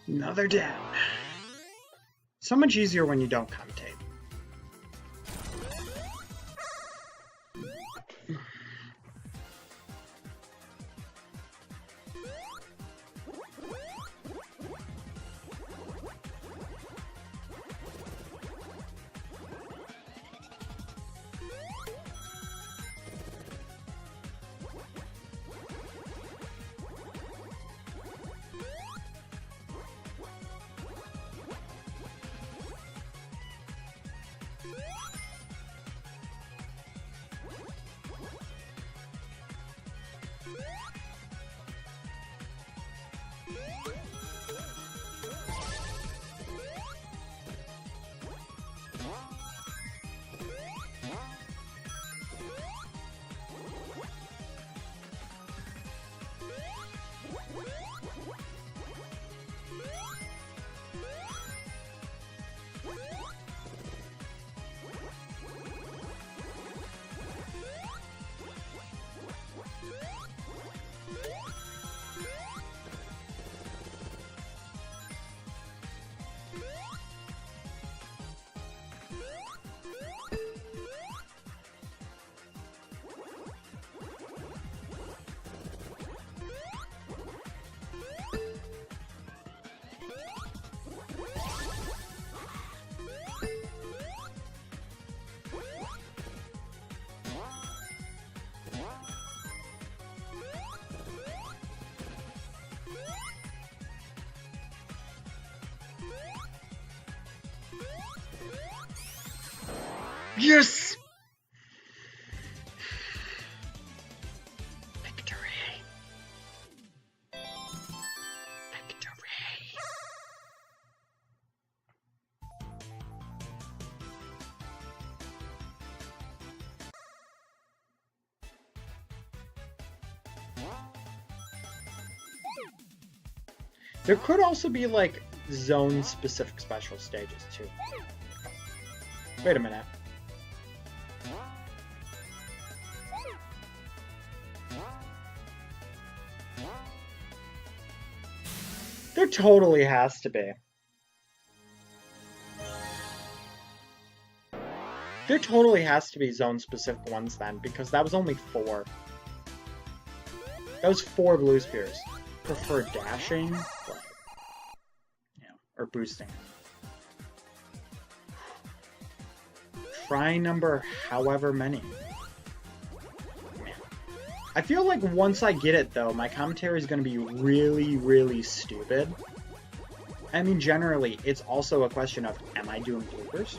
Another down. So much easier when you don't commentate. Yes! Victory. Victory. There could also be like zone-specific special stages too. Wait a minute. There totally has to be. There totally has to be zone-specific ones then, because that was only 4. That was 4 blue spears. Prefer dashing, but, you know, or boosting. Try number however many. Man. I feel like once I get it, though, my commentary is going to be really, really stupid. I mean, generally, it's also a question of, am I doing bloopers?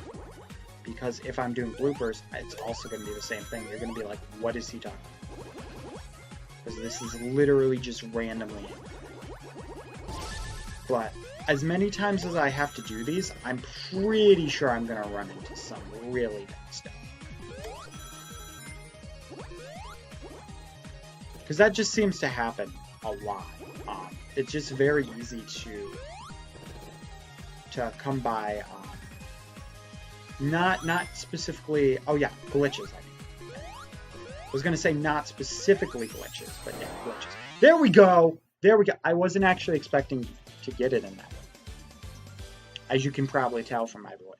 Because if I'm doing bloopers, it's also going to be the same thing. You're going to be like, what is he talking about? Because this is literally just randomly. But as many times as I have to do these, I'm pretty sure I'm going to run into some really bad stuff. Because that just seems to happen a lot. It's just very easy to come by, not specifically, oh yeah, glitches, I mean. I was going to say not specifically glitches, but yeah, glitches. There we go! There we go! I wasn't actually expecting to get it in that way. As you can probably tell from my voice.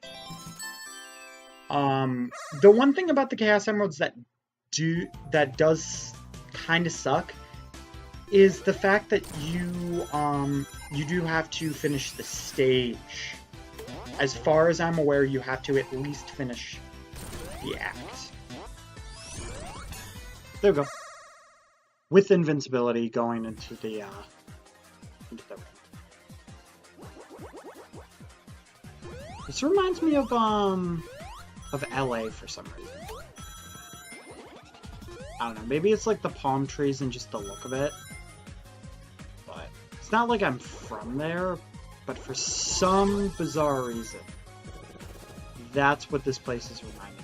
The one thing about the Chaos Emeralds that does kind of suck is the fact that you do have to finish the stage. As far as I'm aware, you have to at least finish the act. There we go. With invincibility going into the ring. This reminds me of LA for some reason. I don't know, maybe it's like the palm trees and just the look of it. But it's not like I'm from there, but for some bizarre reason, that's what this place is reminding me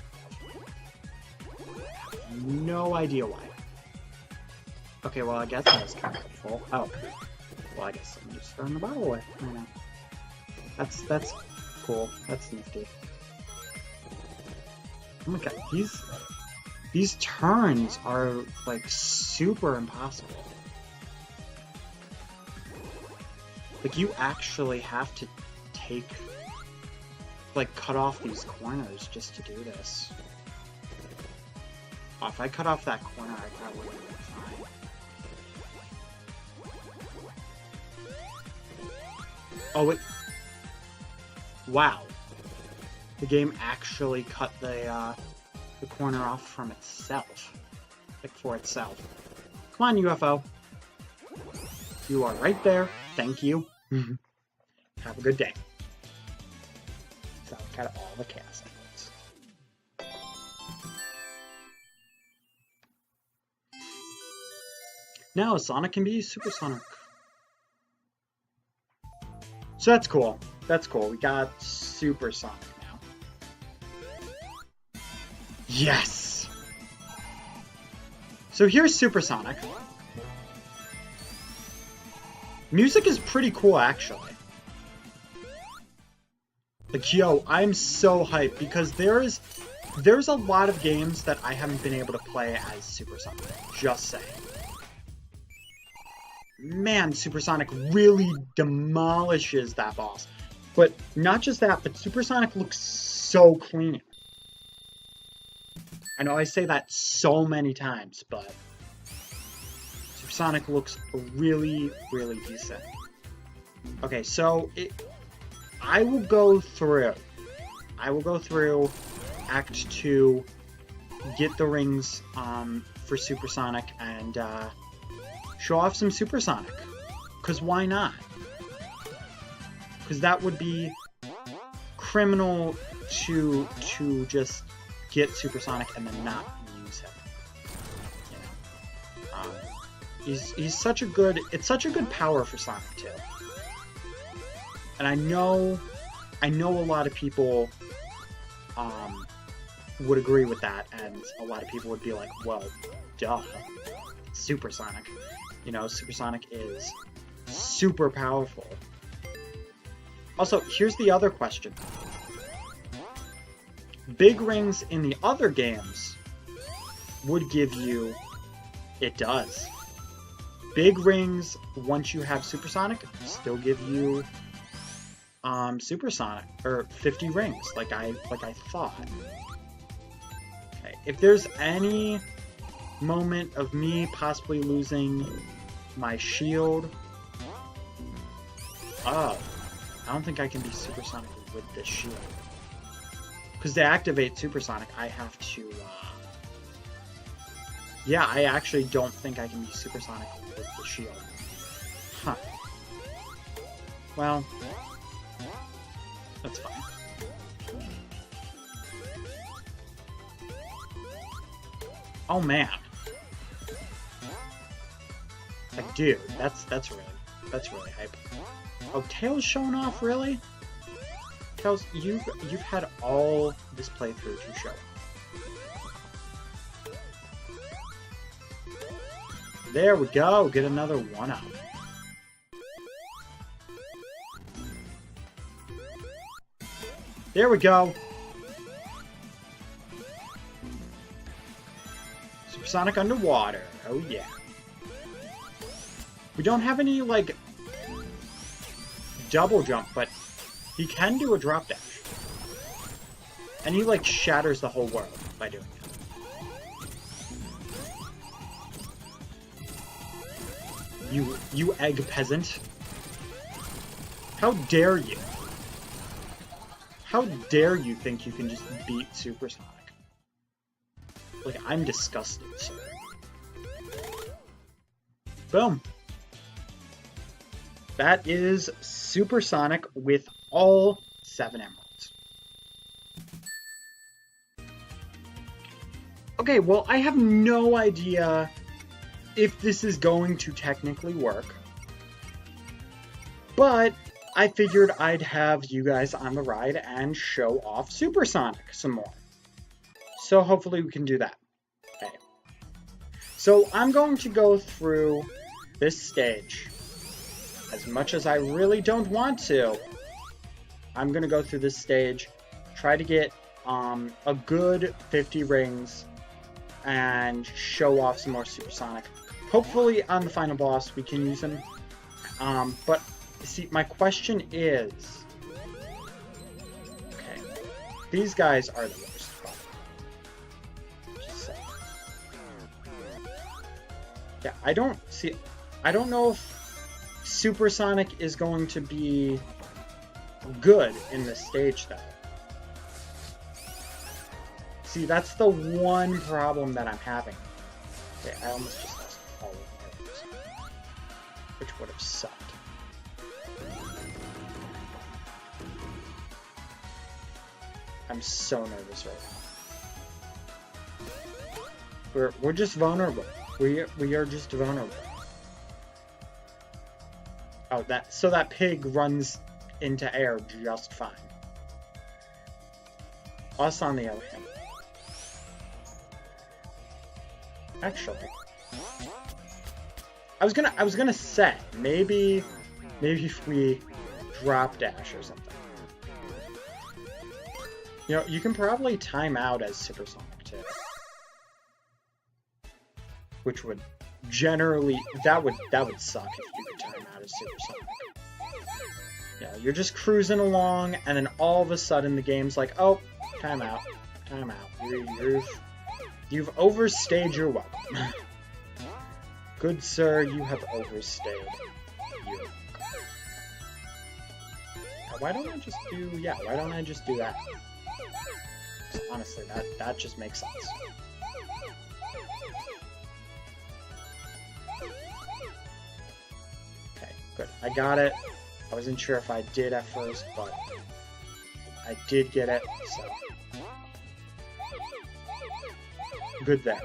of. I have no idea why. Okay, well, I guess that was kind of full. Oh. Well, I guess I'm just throwing the bottle away. I don't know. That's cool. That's nifty. Oh my god, these turns are, like, super impossible. Like, you actually have to cut off these corners just to do this. Oh, if I cut off that corner, I probably would have been fine. Oh, wait. Wow. The game actually cut the corner off from itself. Like, for itself. Come on, UFO. You are right there. Thank you. Have a good day. So, got all the chaos emeralds. Now, Sonic can be Supersonic. So that's cool. That's cool. We got Supersonic now. Yes! So here's Supersonic. Music is pretty cool, actually. Like, yo, I'm so hyped because there's a lot of games that I haven't been able to play as Supersonic. Just saying. Man, Supersonic really demolishes that boss. But not just that, but Supersonic looks so clean. I know I say that so many times, but Supersonic looks really, really decent. Okay, so I will go through Act 2, get the rings for Supersonic, and show off some Supersonic. Because why not? Because that would be criminal to just get Supersonic and then not use him. You know? He's such a good... It's such a good power for Sonic, too. And I know a lot of people would agree with that, and a lot of people would be like, well, duh. Supersonic. You know, Supersonic is super powerful. Also, here's the other question. Big rings in the other games would give you... It does. Big rings, once you have Supersonic, still give you Supersonic, or 50 rings, like I thought. if there's any moment of me possibly losing my shield... Oh, I don't think I can be supersonic with this shield. Because to activate supersonic, I have to... Yeah, I actually don't think I can be supersonic with the shield. Huh. Well, that's fine. Oh man. Like, dude, that's really hype. Oh, Tails showing off, really? Tails, you've had all this playthrough to show off. There we go, get another 1-up. There we go. Supersonic underwater. Oh yeah. We don't have any, like, double jump, but he can do a drop dash. And he, like, shatters the whole world by doing it. You egg peasant. How dare you? How dare you think you can just beat Supersonic? Like, I'm disgusted, sir. Boom. That is Supersonic with all 7 emeralds. Okay, well, I have no idea if this is going to technically work. But I figured I'd have you guys on the ride and show off Supersonic some more. So hopefully we can do that. Okay. So I'm going to go through this stage. As much as I really don't want to, I'm going to go through this stage, try to get a good 50 rings, and show off some more Supersonic. Hopefully on the final boss we can use him. But see, my question is... Okay, these guys are the worst, probably. Just saying. Yeah, I don't know if Supersonic is going to be good in this stage, though. See, that's the one problem that I'm having. Okay, I almost just lost all of my arrows, which would have sucked. I'm so nervous right now. We're just vulnerable. We are just vulnerable. Oh, so that pig runs into air just fine. Us, on the other hand. Actually, I was gonna say maybe if we drop dash or something. You know, you can probably time out as Supersonic too, which would generally that would suck if you could time out as Supersonic. Yeah, you're just cruising along, and then all of a sudden the game's like, oh, time out, time out. You've overstayed your welcome. Good sir, you have overstayed your welcome. Why don't I just do that? Honestly, that just makes sense. Okay, good. I got it. I wasn't sure if I did at first, but I did get it, so... Good there.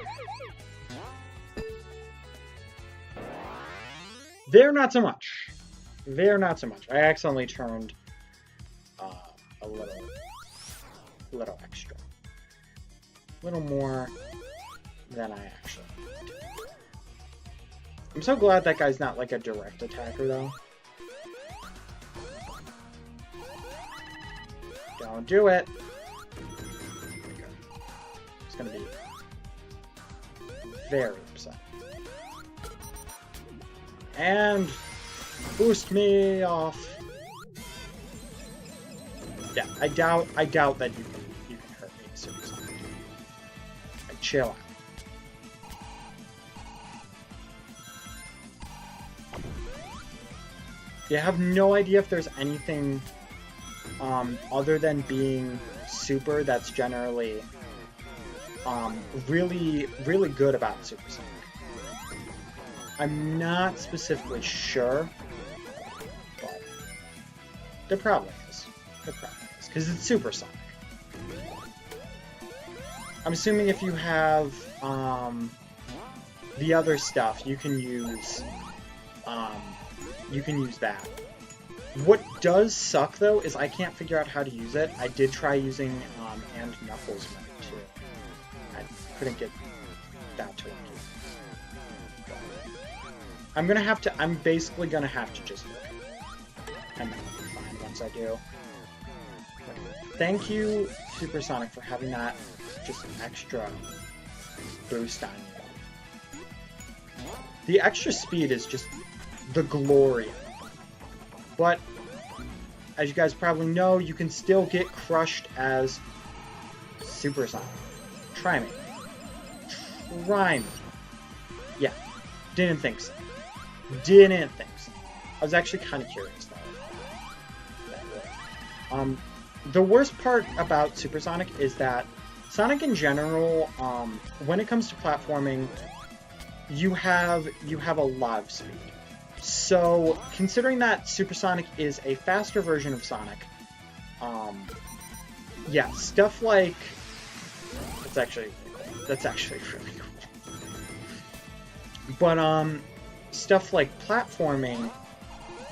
There, not so much. There, not so much. I accidentally turned a little extra. A little more than I actually need. I'm so glad that guy's not like a direct attacker, though. Don't do it. It's gonna be very upset. And boost me off. Yeah, I doubt that you can hurt me, seriously. I chill out. You have no idea if there's anything other than being super that's generally really, really good about Supersonic. I'm not specifically sure, but there probably is. There probably is, because it's Supersonic. I'm assuming if you have the other stuff, you can use that. What does suck though is I can't figure out how to use it. I did try using and Knuckles mode too. I couldn't get that to work. I'm basically gonna have to just look. And then I'll be fine once I do. But thank you, Supersonic, for having that just extra boost on you. The extra speed is just the glory. But as you guys probably know, you can still get crushed as Supersonic. Try me. Try me. Yeah, didn't think so. Didn't think so. I was actually kind of curious though. The worst part about Supersonic is that Sonic in general, when it comes to platforming, you have a lot of speed. So, considering that Supersonic is a faster version of Sonic, yeah, stuff like that's actually really cool. But stuff like platforming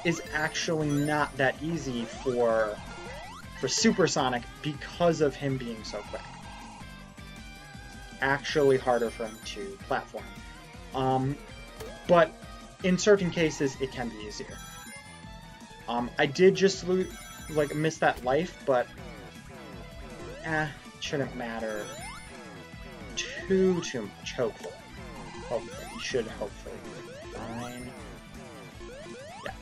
is actually not that easy for Supersonic because of him being so quick. Actually harder for him to platform. But in certain cases, it can be easier. I did just miss that life, but it shouldn't matter too much, hopefully. You should hopefully be fine. Yeah.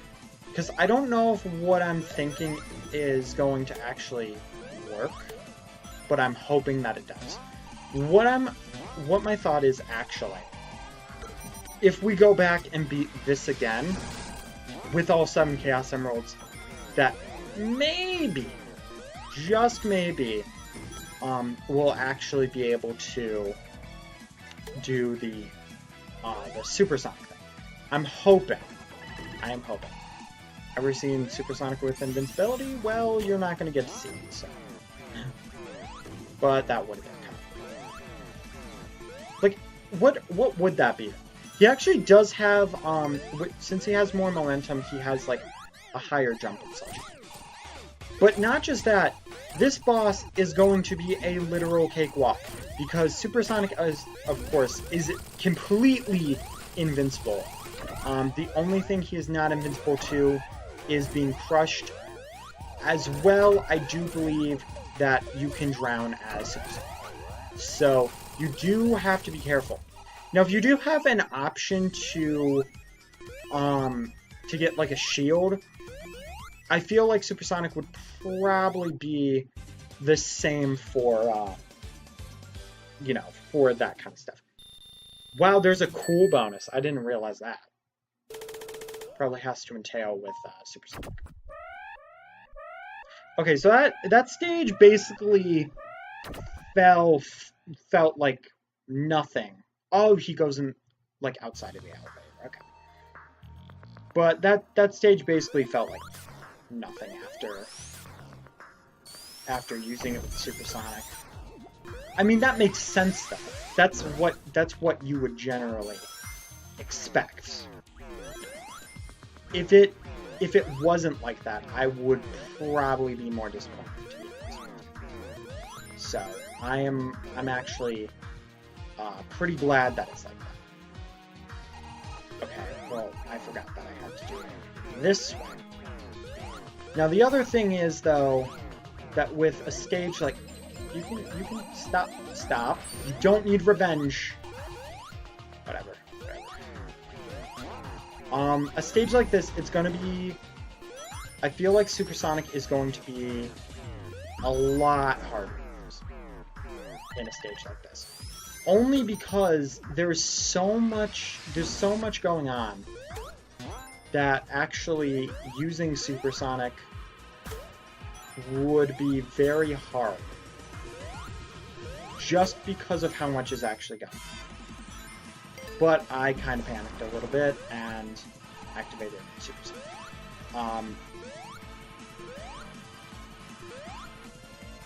Because I don't know if what I'm thinking is going to actually work, but I'm hoping that it does. What my thought is actually, if we go back and beat this again, with all 7 Chaos Emeralds, that maybe, just maybe, we'll actually be able to do the Supersonic thing. I'm hoping. I am hoping. Ever seen Supersonic with invincibility? Well, you're not going to get to see it, so. But that would have been kind of... Like, what would that be? He actually does have, since he has more momentum, he has, like, a higher jump and such. But not just that, this boss is going to be a literal cakewalk, because Supersonic, of course, is completely invincible. The only thing he is not invincible to is being crushed. As well, I do believe that you can drown as Supersonic. So, you do have to be careful. Now, if you do have an option to get, like, a shield, I feel like Supersonic would probably be the same for, you know, for that kind of stuff. Wow, there's a cool bonus. I didn't realize that. Probably has to entail with Supersonic. Okay, so that stage basically felt like nothing. Oh, he goes in, like, outside of the elevator. Okay. But that stage basically felt like nothing after using it with Supersonic. I mean, that makes sense, though. That's what you would generally expect. If it wasn't like that, I would probably be more disappointed, to be honest. So, I'm actually pretty glad that it's like that. Okay, well, I forgot that I had to do it this way. Now, the other thing is, though, that with a stage like... You can stop. You don't need revenge. Whatever. A stage like this, it's gonna be... I feel like Supersonic is going to be a lot harder in a stage like this. only because there's so much going on that actually using Supersonic would be very hard. Just because of how much is actually going on. But I kind of panicked a little bit and activated Supersonic.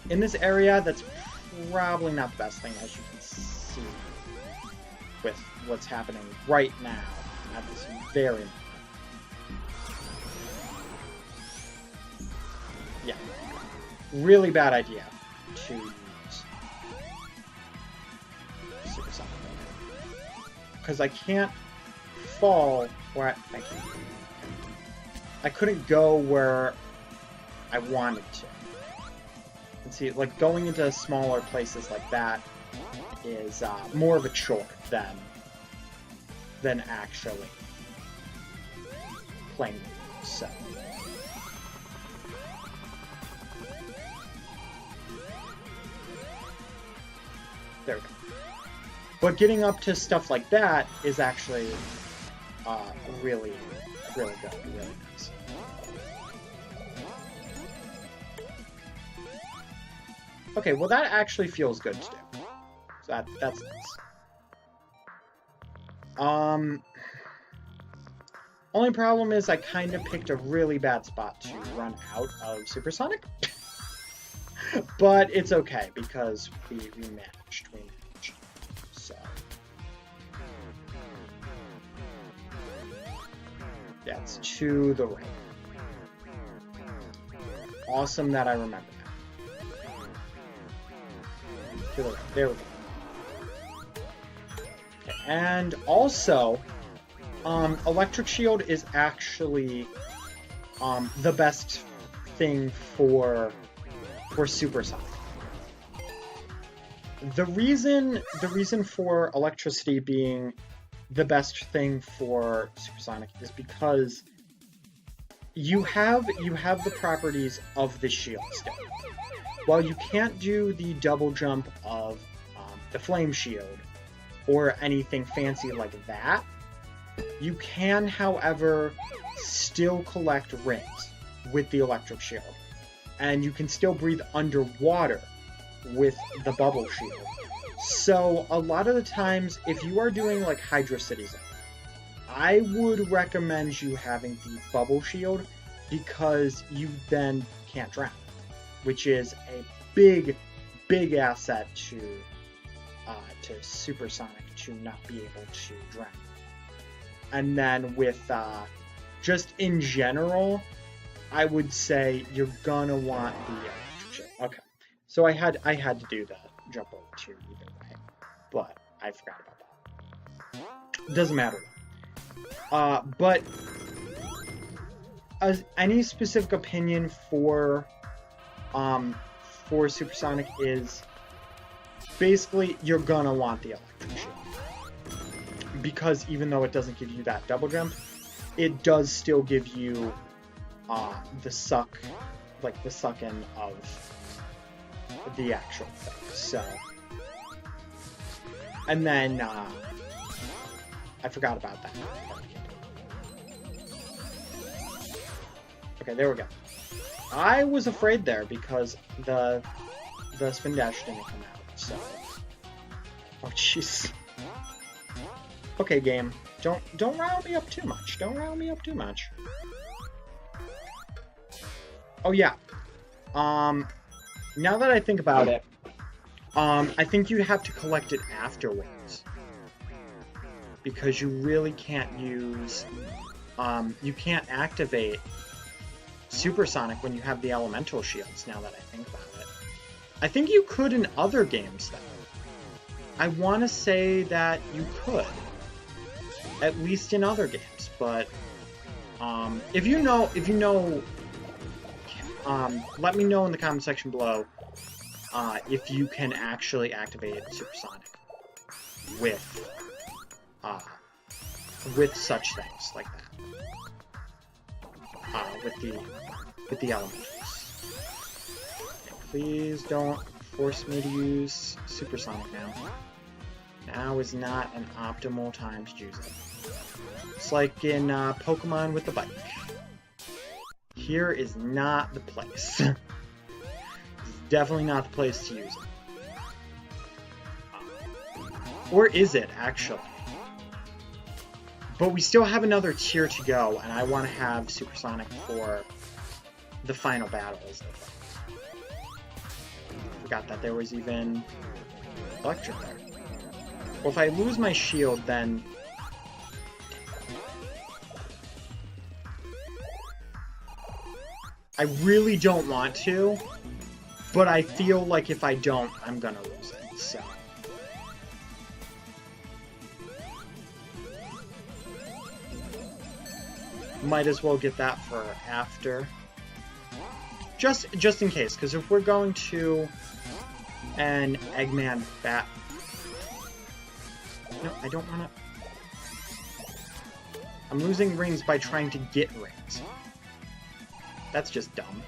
In this area, that's probably not the best thing, as you can see with what's happening right now at this very moment. Yeah. Really bad idea to use Supersonic. Because I can't fall where I can. I couldn't go where I wanted to. And see, like, going into smaller places like that is more of a chore than actually playing the game. So. There we go. But getting up to stuff like that is actually really, really good, really nice. Okay, well that actually feels good to do. So that's nice. Only problem is I kind of picked a really bad spot to run out of Supersonic. But it's okay, because we managed. So. Yeah, it's to the right. Awesome that I remember that. To the right. There we go. Okay, and also, Electric Shield is actually the best thing for Supersonic. The reason for electricity being the best thing for Supersonic is because you have the properties of the shield still. While you can't do the double jump of the flame shield or anything fancy like that, you can, however, still collect rings with the electric shield. And you can still breathe underwater with the bubble shield. So a lot of the times, if you are doing like Hydro City Zone, I would recommend you having the bubble shield because you then can't drown, which is a big asset to Supersonic to not be able to drown. And then with just in general, I would say you're gonna want the electric shield. Okay, so I had to do the jump over 2 either way, but I forgot about that. Doesn't matter though. But any specific opinion for Supersonic is basically you're gonna want the electric shield, because even though it doesn't give you that double jump, it does still give you the suck in of the actual thing. So, and then I forgot about that. Okay, there we go. I was afraid there because the spin dash didn't come out. So, oh jeez. Okay, game. Don't rile me up too much. Don't rile me up too much. Oh yeah. Now that I think about it, I think you have to collect it afterwards, because you really can't use, you can't activate Supersonic when you have the elemental shields, now that I think about it. I think you could in other games, though. I want to say that you could, at least in other games, but if you know, let me know in the comment section below if you can actually activate Supersonic with such things like that, with the elementals. Please don't force me to use Supersonic now. Now is not an optimal time to use it. It's like in Pokemon with the bike. Here is not the place. It's definitely not the place to use it. Or is it, actually? But we still have another tier to go, and I want to have Supersonic for the final battles. Forgot that there was even Electric there. Well, if I lose my shield, then... I really don't want to, but I feel like if I don't, I'm gonna lose it, so... Might as well get that for after. Just in case, because if we're going to an EggMan bat... No, I don't want to... I'm losing rings by trying to get rings. That's just dumb.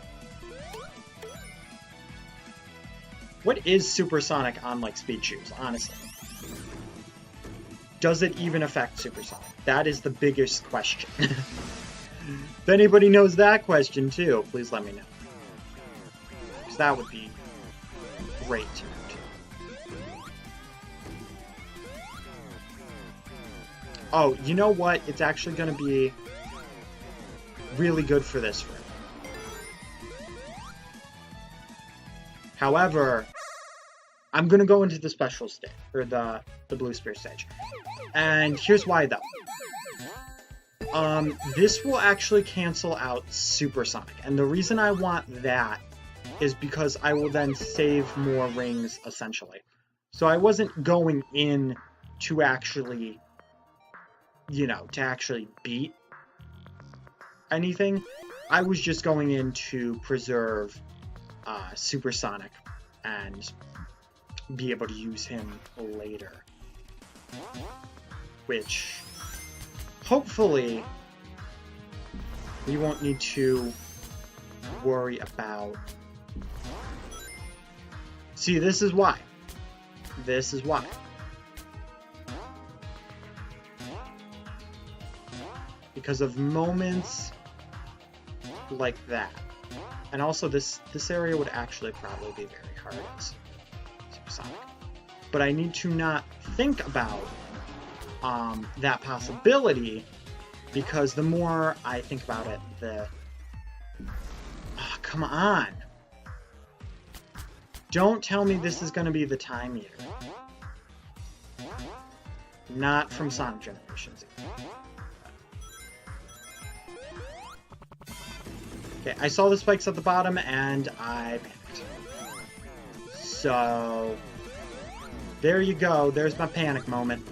What is Supersonic on, like, Speed Shoes, honestly? Does it even affect Supersonic? That is the biggest question. If anybody knows that question, too, please let me know. Because that would be great to know, too. Oh, you know what? It's actually going to be really good for this room. However, I'm going to go into the special stage, or the Blue Spear stage. And here's why, though. This will actually cancel out Supersonic. And the reason I want that is because I will then save more rings, essentially. So I wasn't going in to actually, you know, to actually beat anything. I was just going in to preserve Supersonic and be able to use him later. Which, hopefully, we won't need to worry about. See, this is why. This is why. Because of moments like that. And also, this area would actually probably be very hard as Supersonic. But I need to not think about that possibility, because the more I think about it, the... Oh, come on! Don't tell me this is going to be the Time Eater. Not from Sonic Generations. Okay, I saw the spikes at the bottom, and I panicked. So... there you go, there's my panic moment.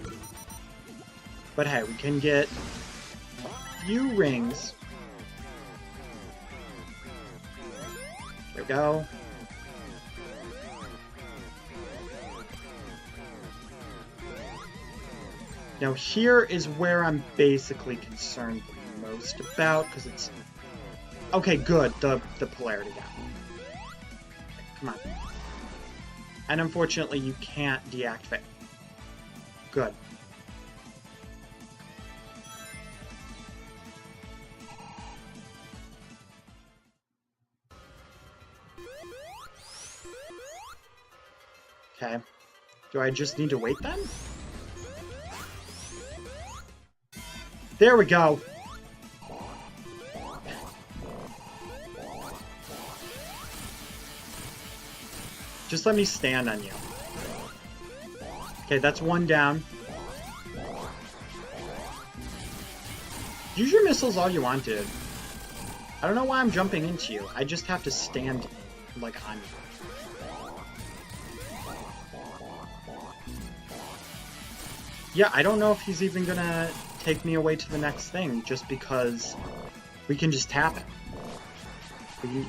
But hey, we can get a few rings. There we go. Now here is where I'm basically concerned most about, because it's... Okay, good, the polarity gap. Okay, come on. And unfortunately, you can't deactivate. Good. Okay. Do I just need to wait then? There we go. Just let me stand on you. Okay, that's one down. Use your missiles all you want, dude. I don't know why I'm jumping into you. I just have to stand, like, on you. Yeah, I don't know if he's even gonna take me away to the next thing, just because we can just tap it.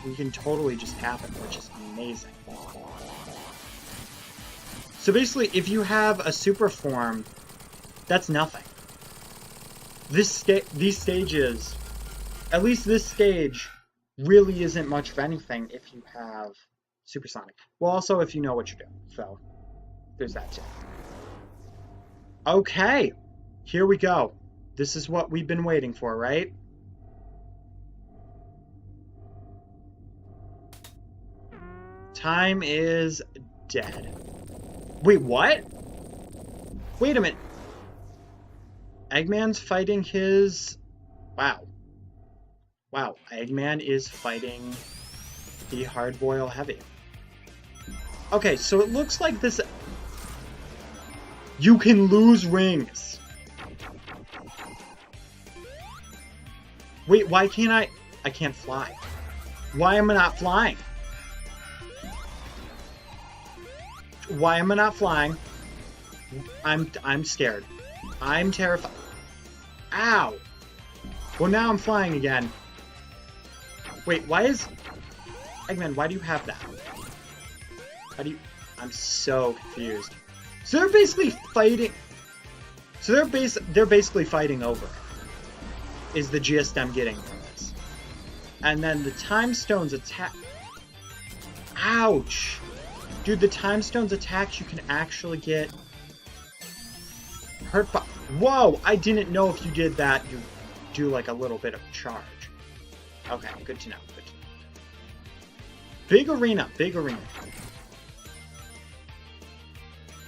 We can totally just tap it, which is amazing. So basically, if you have a super form, that's nothing. These stages, at least this stage, really isn't much of anything if you have Supersonic. Well, also if you know what you're doing, so there's that too. Okay, here we go. This is what we've been waiting for, right? Time is dead. Wait, what? Wait a minute. EggMan's fighting his... Wow. Wow, EggMan is fighting the Hard Boil Heavy. Okay, so it looks like this... You can lose rings. Wait, why can't I... I can't fly. Why am I not flying? Why am I not flying? I'm scared. I'm terrified. Ow! Well, now I'm flying again. Wait, why is... EggMan, why do you have that? How do you... I'm so confused. So they're basically fighting... So they're basically fighting over it, is the gist I'm getting from this. And then the Time Stones attack... Ouch! Dude, the Time Stones attacks you can actually get... hurt by... Whoa! I didn't know if you did that, you do like a little bit of charge. Okay, good to know. Good to know. Big arena, big arena.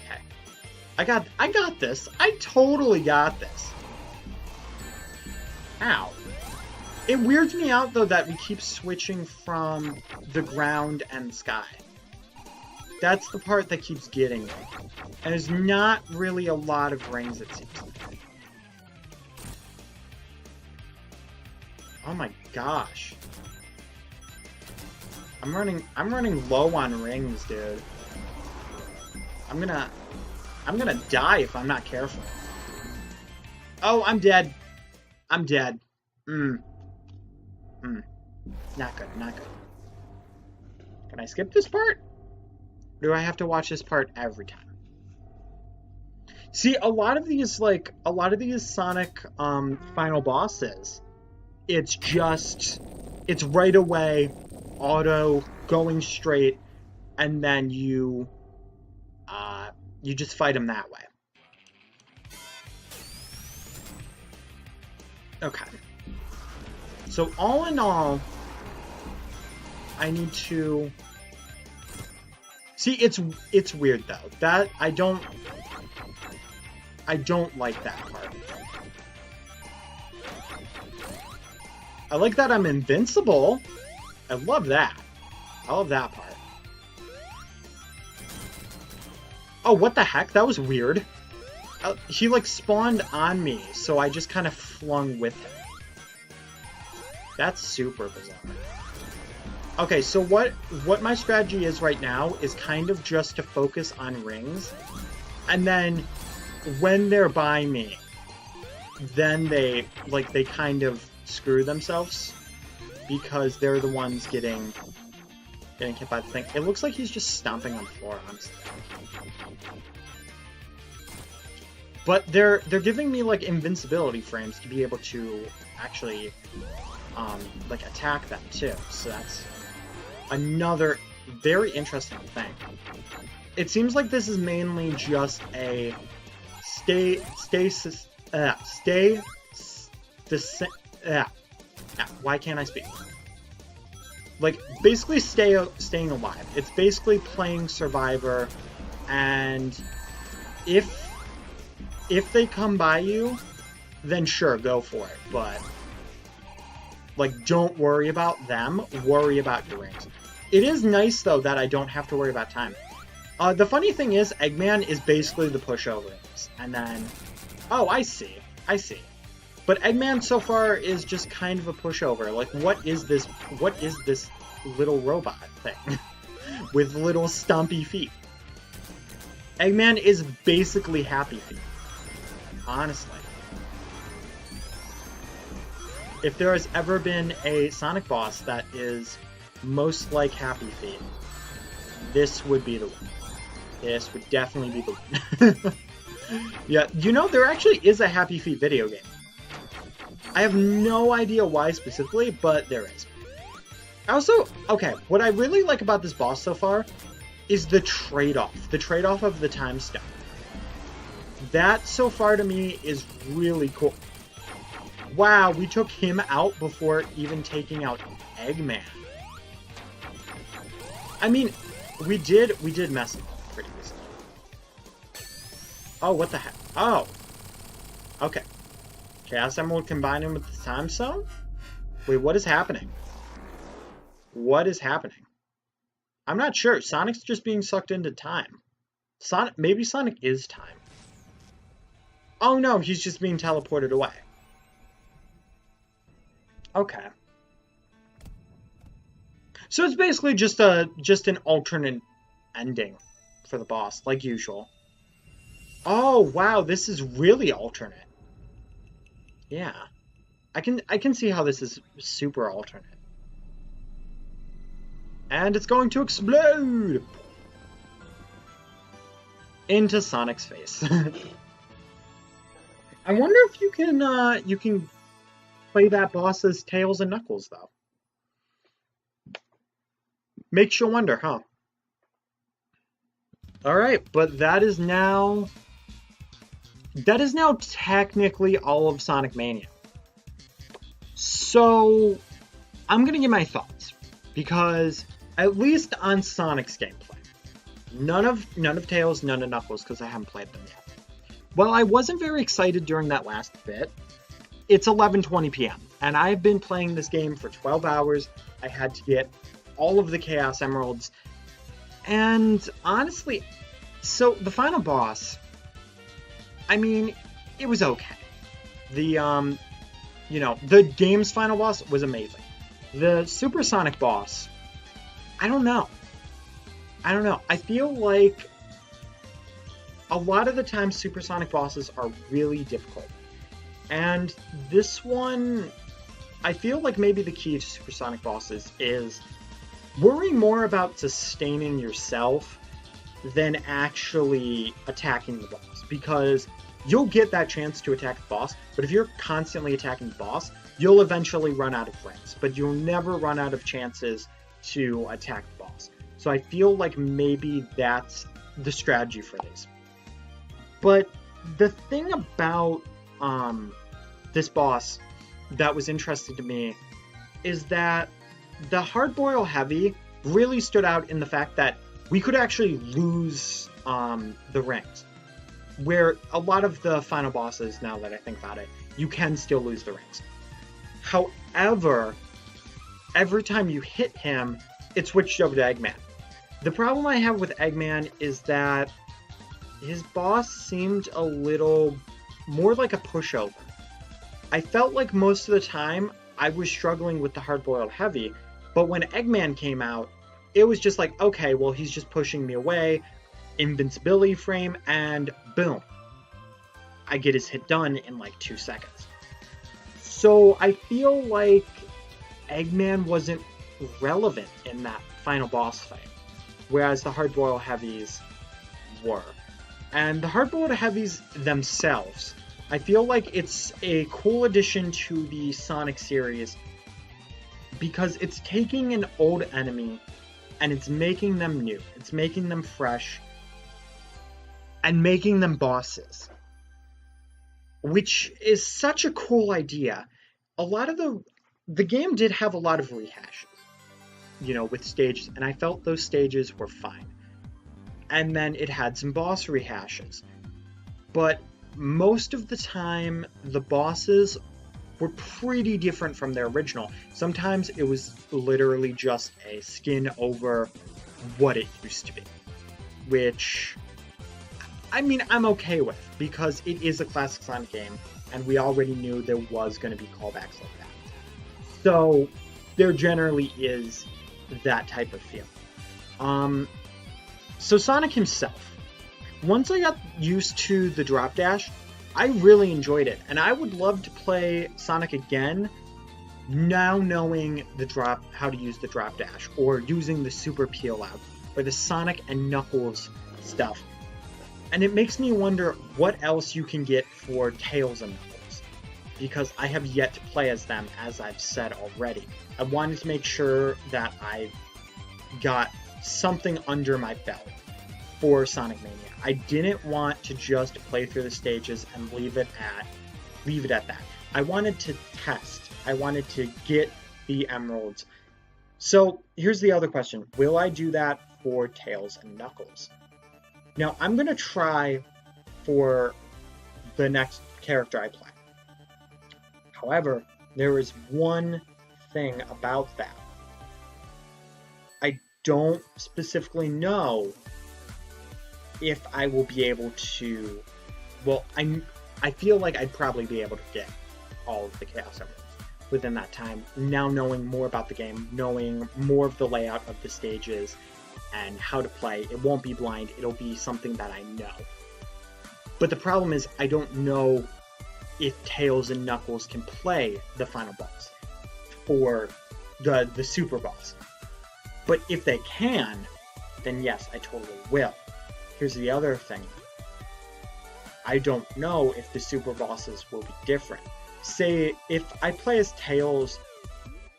Okay. I got this. I totally got this. Ow. It weirds me out though that we keep switching from the ground and the sky. That's the part that keeps getting me. And there's not really a lot of rings, it seems. Oh my gosh. I'm running low on rings, dude. I'm gonna die if I'm not careful. Oh, I'm dead. I'm dead. Not good, not good. Can I skip this part? Or do I have to watch this part every time? See, a lot of these Sonic final bosses, it's right away, auto, going straight, and then you just fight them that way. Okay. So all in all, I need to... See, it's weird though. That I don't like that part. I like that I'm invincible. I love that. I love that part. Oh, what the heck? That was weird. He like spawned on me, so I just kind of flung with him. That's super bizarre. Okay, so what my strategy is right now is kind of just to focus on rings, and then when they're by me, then they kind of screw themselves because they're the ones getting hit by the thing. It looks like he's just stomping on the floor, honestly. But they're giving me like invincibility frames to be able to actually like attack them too. So that's another very interesting thing. It seems like this is mainly just a why can't I speak? Like basically staying alive. It's basically playing Survivor, and if they come by you, then sure, go for it. But like, don't worry about them. Worry about your rings. It is nice, though, that I don't have to worry about time. The funny thing is, EggMan is basically the pushover. And then... Oh, I see. I see. But EggMan so far is just kind of a pushover. Like, what is this little robot thing? With little stumpy feet. EggMan is basically Happy Feet. Honestly. If there has ever been a Sonic boss that is most like Happy Feet, this would be the one. This would definitely be the one. Yeah, you know, there actually is a Happy Feet video game. I have no idea why specifically, but there is. Also, okay, what I really like about this boss so far is the trade-off. The trade-off of the time stone. that so far to me is really cool. Wow, we took him out before even taking out EggMan. I mean, we did mess him up pretty easily. Oh, what the heck? Oh. Okay. Chaos Emerald combined with the Time Stone? Wait, what is happening? What is happening? I'm not sure. Sonic's just being sucked into time. Maybe Sonic is time. Oh no, he's just being teleported away. Okay. So it's basically just an alternate ending for the boss, like usual. Oh wow, this is really alternate. Yeah. I can see how this is super alternate. And it's going to explode into Sonic's face. I wonder if you can play that boss as Tails and Knuckles though. Makes you wonder, huh? Alright, but that is now technically all of Sonic Mania. So I'm gonna give my thoughts, because at least on Sonic's gameplay, none of Tails, none of Knuckles, because I haven't played them yet. Well, I wasn't very excited during that last bit. It's 11:20 p.m. and I've been playing this game for 12 hours. I had to get all of the Chaos Emeralds, and honestly, so the final boss, I mean, it was okay. The the game's final boss was amazing. The Supersonic boss, I don't know. I feel like a lot of the time Supersonic bosses are really difficult. And this one, I feel like maybe the key to Supersonic bosses is worry more about sustaining yourself than actually attacking the boss. Because you'll get that chance to attack the boss, but if you're constantly attacking the boss, you'll eventually run out of rings. But you'll never run out of chances to attack the boss. So I feel like maybe that's the strategy for this. But the thing about this boss that was interesting to me is that the Hard Boil Heavy really stood out in the fact that we could actually lose the rings. Where a lot of the final bosses, now that I think about it, you can still lose the rings. However, every time you hit him, it switched over to EggMan. The problem I have with EggMan is that his boss seemed a little more like a pushover. I felt like most of the time I was struggling with the Hard Boiled Heavy, but when EggMan came out, it was just like, okay, well, he's just pushing me away, invincibility frame, and boom. I get his hit done in like 2 seconds. So I feel like EggMan wasn't relevant in that final boss fight, whereas the Hard Boiled Heavies were. And the Hard Boiled Heavies themselves, I feel like it's a cool addition to the Sonic series because it's taking an old enemy and it's making them new. It's making them fresh and making them bosses, which is such a cool idea. A lot of the game did have a lot of rehashes, with stages, and I felt those stages were fine. And then it had some boss rehashes. But most of the time, the bosses were pretty different from their original. Sometimes it was literally just a skin over what it used to be, which, I mean, I'm okay with, because it is a classic Sonic game, and we already knew there was going to be callbacks like that. So, there generally is that type of feel. So Sonic himself, once I got used to the drop dash, I really enjoyed it, and I would love to play Sonic again, now knowing how to use the drop dash, or using the super peel out, or the Sonic and Knuckles stuff. And it makes me wonder what else you can get for Tails and Knuckles, because I have yet to play as them, as I've said already. I wanted to make sure that I got something under my belt for Sonic Mania. I didn't want to just play through the stages and leave it at that. I wanted to test. I wanted to get the emeralds. So here's the other question. Will I do that for Tails and Knuckles? Now, I'm going to try for the next character I play. However, there is one thing about that. I don't specifically know if I will be able to... Well, I feel like I'd probably be able to get all of the Chaos Emeralds within that time. Now knowing more about the game, knowing more of the layout of the stages, and how to play, it won't be blind, it'll be something that I know. But the problem is, I don't know if Tails and Knuckles can play the final boss, or the super boss. But if they can, then yes, I totally will. Here's the other thing. I don't know if the super bosses will be different. Say, if I play as Tails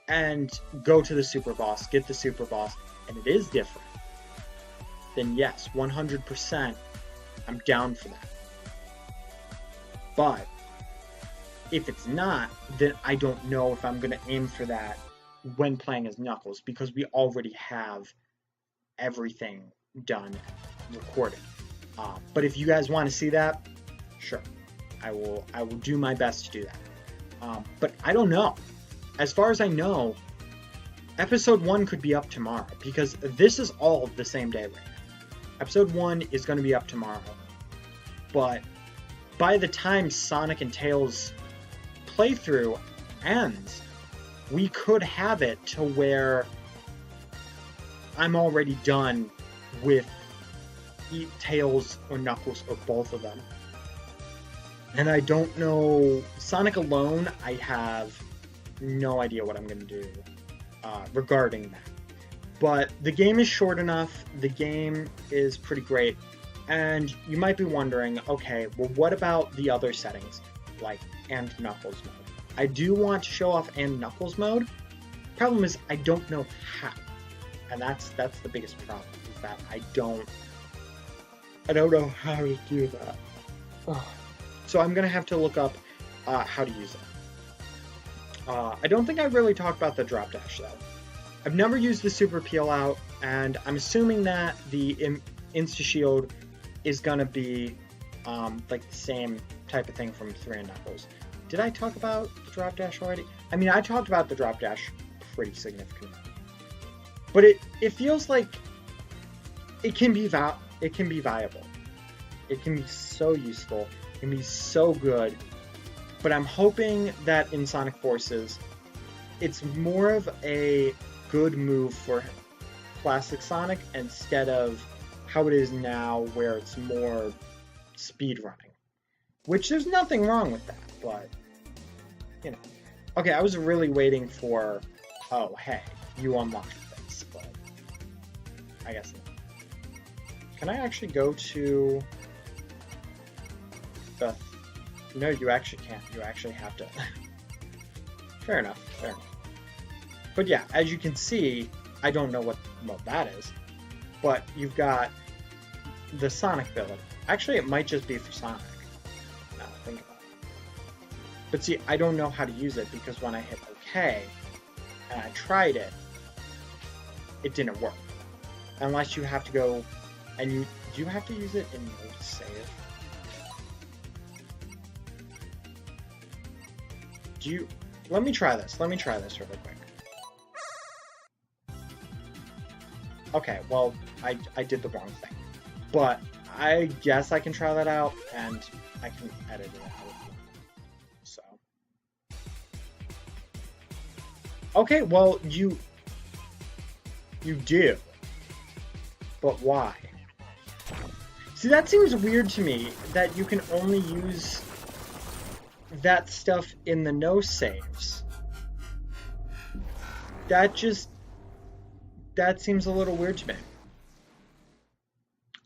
and go to the super boss, get the super boss, and it is different, then yes, 100% I'm down for that. But if it's not, then I don't know if I'm going to aim for that when playing as Knuckles, because we already have everything done and recorded. But if you guys want to see that, sure, I will do my best to do that. But I don't know. As far as I know, Episode 1 could be up tomorrow, because this is all the same day right now. Episode 1 is going to be up tomorrow, but by the time Sonic and Tails playthrough ends, we could have it to where I'm already done with Tails or Knuckles or both of them. And I don't know, Sonic alone, I have no idea what I'm going to do regarding that. But the game is short enough, the game is pretty great, and you might be wondering, okay, well what about the other settings, like and Knuckles mode? I do want to show off and Knuckles mode. Problem is, I don't know how. And that's the biggest problem, is that I don't know how to do that. So I'm going to have to look up how to use it. I don't think I really talked about the drop dash, though. I've never used the super peel out, and I'm assuming that the insta shield is going to be like the same type of thing from 3 and Knuckles. Did I talk about the drop dash already? I mean, I talked about the drop dash pretty significantly. But it feels like it can be viable. It can be so useful. It can be so good. But I'm hoping that in Sonic Forces, it's more of a good move for classic Sonic instead of how it is now, where it's more speed running. Which there's nothing wrong with that, but you know. Okay, I was really waiting for, oh hey, you unlocked this, but I guess not. Can I actually go to the... No, you actually can't. You actually have to... Fair enough. But yeah, as you can see, I don't know what that is, but you've got the Sonic ability. Actually, it might just be for Sonic, now that I think about it. But see, I don't know how to use it, because when I hit OK, and I tried it, it didn't work. Unless you have to go, and do you have to use it in no save? Let me try this really quick. Okay, well, I did the wrong thing. But I guess I can try that out, and I can edit it out. So. Okay, well, you do. But why? See, that seems weird to me, that you can only use that stuff in the no saves. That seems a little weird to me.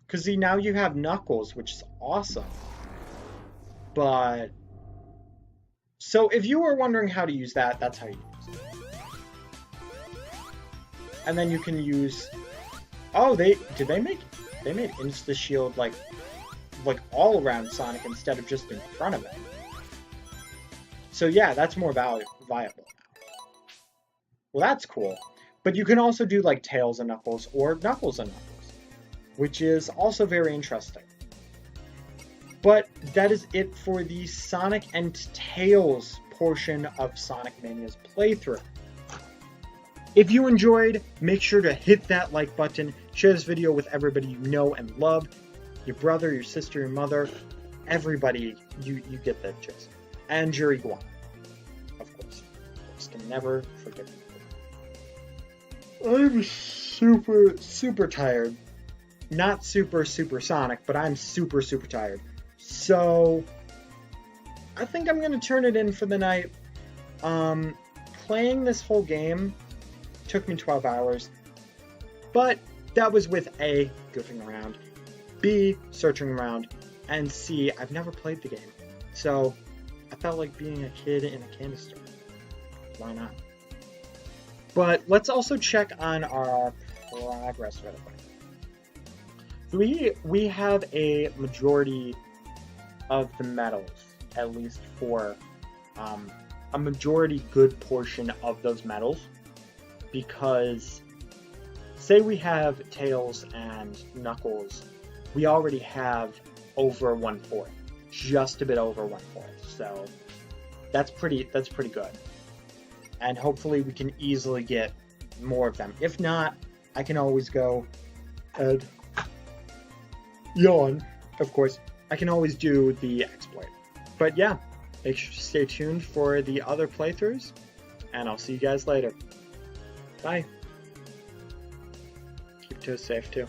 Because see, now you have Knuckles, which is awesome. But... So if you were wondering how to use that, that's how you use it. And then you can use... Oh, did they make They made insta-shield like all around Sonic instead of just in front of it. So yeah, that's more viable now. Well, that's cool. But you can also do like Tails and Knuckles or Knuckles and Knuckles, which is also very interesting. But that is it for the Sonic and Tails portion of Sonic Mania's playthrough. If you enjoyed, make sure to hit that like button, share this video with everybody you know and love, your brother, your sister, your mother, everybody, you get the gist. And your iguana, of course. Just can never forget them. I'm super tired. Not super Sonic, but I'm super tired. So, I think I'm going to turn it in for the night. Playing this whole game took me 12 hours, but that was with A, goofing around, B, searching around, and C, I've never played the game. So, I felt like being a kid in a candy store. Why not? But let's also check on our progress real quick. We have a majority of the medals, at least for a majority good portion of those medals, because say we have Tails and Knuckles, we already have over 1/4, just a bit over 1/4, so that's pretty good. And hopefully we can easily get more of them. If not, I can always go and yawn, of course. I can always do the exploit. But yeah, make sure to stay tuned for the other playthroughs, and I'll see you guys later. Bye. Keep toes safe too.